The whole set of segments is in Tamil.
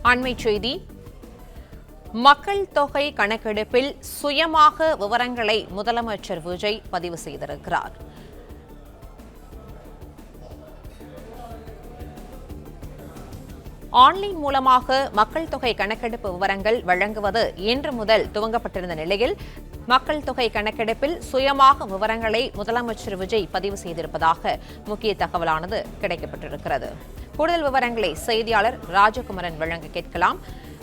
அண்மைச் செய்தி. மக்கள் தொகை கணக்கெடுப்பில் சுயமாக விவரங்களை முதலமைச்சர் விஜய் பதிவு செய்திருக்கிறார். ஆன்லைன் மூலமாக மக்கள் தொகை கணக்கெடுப்பு விவரங்கள் வழங்குவது இன்று முதல் துவங்கப்பட்டிருந்த நிலையில் மக்கள் தொகை கணக்கெடுப்பில் சுயமாக விவரங்களை முதலமைச்சர் விஜய் பதிவு செய்திருப்பதாக முக்கிய தகவலானது கிடைக்கப்பட்டிருக்கிறது. கூடுதல் விவரங்களை செய்தியாளர் ராஜகுமரன் வழங்க கேட்கலாம்.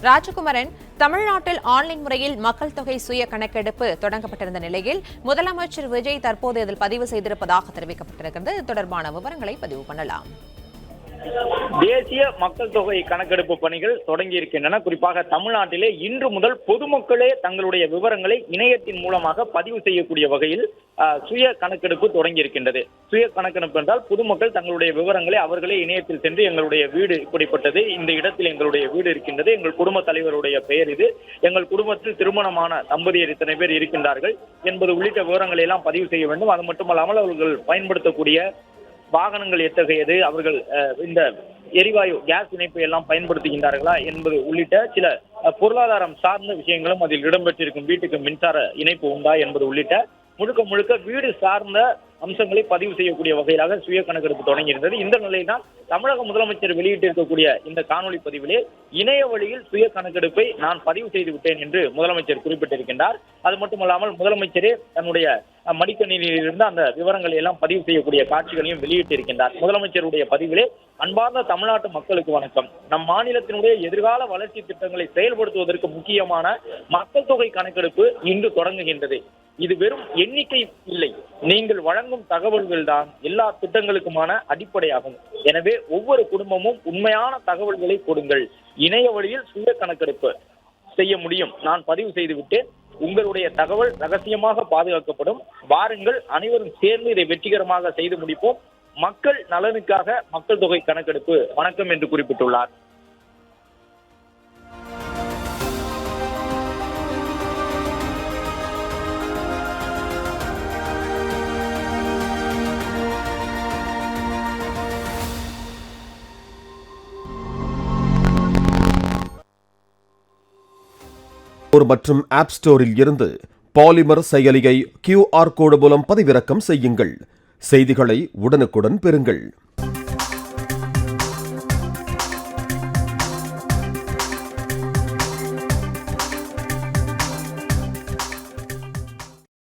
ராஜகுமரன், தமிழ்நாட்டில் ஆன்லைன் முறையில் மக்கள் தொகை சுய கணக்கெடுப்பு தொடங்கப்பட்டிருந்த நிலையில் முதலமைச்சர் விஜய் தற்போது இதில் பதிவு செய்திருப்பதாக தெரிவிக்கப்பட்டிருக்கிறது. இது தொடர்பான விவரங்களை பதிவு பண்ணலாம். தேசிய மக்கள் தொகை கணக்கெடுப்பு பணிகள் தொடங்கி இருக்கின்றன. குறிப்பாக தமிழ்நாட்டிலே இன்று முதல் பொதுமக்களே தங்களுடைய விவரங்களை இணையத்தின் மூலமாக பதிவு செய்யக்கூடிய வகையில் சுய கணக்கெடுப்பு தொடங்கி இருக்கின்றது. சுய கணக்கெடுப்பு என்றால் பொதுமக்கள் தங்களுடைய விவரங்களை அவர்களே இணையத்தில் சென்று எங்களுடைய வீடு இப்படிப்பட்டது, இந்த இடத்தில் எங்களுடைய வீடு இருக்கின்றது, எங்கள் குடும்ப தலைவருடைய பெயர் இது, எங்கள் குடும்பத்தில் திருமணமான தம்பதியர் இத்தனை பேர் இருக்கின்றார்கள் என்பது உள்ளிட்ட விவரங்களை எல்லாம் பதிவு செய்ய வேண்டும். அது மட்டுமல்லாமல் அவர்கள் பயன்படுத்தக்கூடிய வாகனங்கள் எத்தகையது, அவர்கள் இந்த எரிவாயு கேஸ் இணைப்பை எல்லாம் பயன்படுத்துகின்றார்களா என்பது உள்ளிட்ட சில பொருளாதாரம் சார்ந்த விஷயங்களும் அதில் இடம்பெற்றிருக்கும். வீட்டுக்கு மின்சார இணைப்பு உண்டா என்பது உள்ளிட்ட முழுக்க வீடு சார்ந்த அம்சங்களை பதிவு செய்யக்கூடிய வகையிலாக சுய கணக்கெடுப்பு தொடங்கியிருந்தது. இந்த நிலையில்தான் தமிழக முதலமைச்சர் வெளியிட்டிருக்கக்கூடிய இந்த காணொலி பதிவிலே இணைய வழியில் சுய கணக்கெடுப்பை நான் பதிவு செய்து விட்டேன் என்று முதலமைச்சர் குறிப்பிட்டிருக்கின்றார். அது மட்டுமல்லாமல் முதலமைச்சரே தன்னுடைய மடிக்கணினியில் இருந்து அந்த விவரங்களை எல்லாம் பதிவு செய்யக்கூடிய காட்சிகளையும் வெளியிட்டிருக்கின்றார். முதலமைச்சருடைய பதிவிலே, அன்பார்ந்த தமிழ்நாட்டு மக்களுக்கு வணக்கம். நம் மாநிலத்தினுடைய எதிர்கால வளர்ச்சி திட்டங்களை செயல்படுத்துவதற்கு முக்கியமான மக்கள் தொகை கணக்கெடுப்பு இன்று தொடங்குகின்றது. இது வெறும் எண்ணிக்கை இல்லை, நீங்கள் வழங்கும் தகவல்கள் தான் எல்லா திட்டங்களுக்குமான அடிப்படையாகும். எனவே ஒவ்வொரு குடும்பமும் உண்மையான தகவல்களை கொடுங்கள். இணைய வழியில் சுய கணக்கெடுப்பு செய்ய முடியும். நான் பதிவு செய்து விட்டேன். உங்களுடைய தகவல் ரகசியமாக பாதுகாக்கப்படும். வாருங்கள், அனைவரும் சேர்ந்து இதை வெற்றிகரமாக செய்து முடிப்போம். மக்கள் நலனுக்காக மக்கள் தொகை கணக்கெடுப்பு. வணக்கம் என்று குறிப்பிட்டுள்ளார். மற்றும் ஆப் ஸ்டோரில் இருந்து பாலிமர் செயலியை QR கோடு மூலம் பதிவிறக்கம் செய்யுங்கள். செய்திகளை உடனுக்குடன் பெறுங்கள்.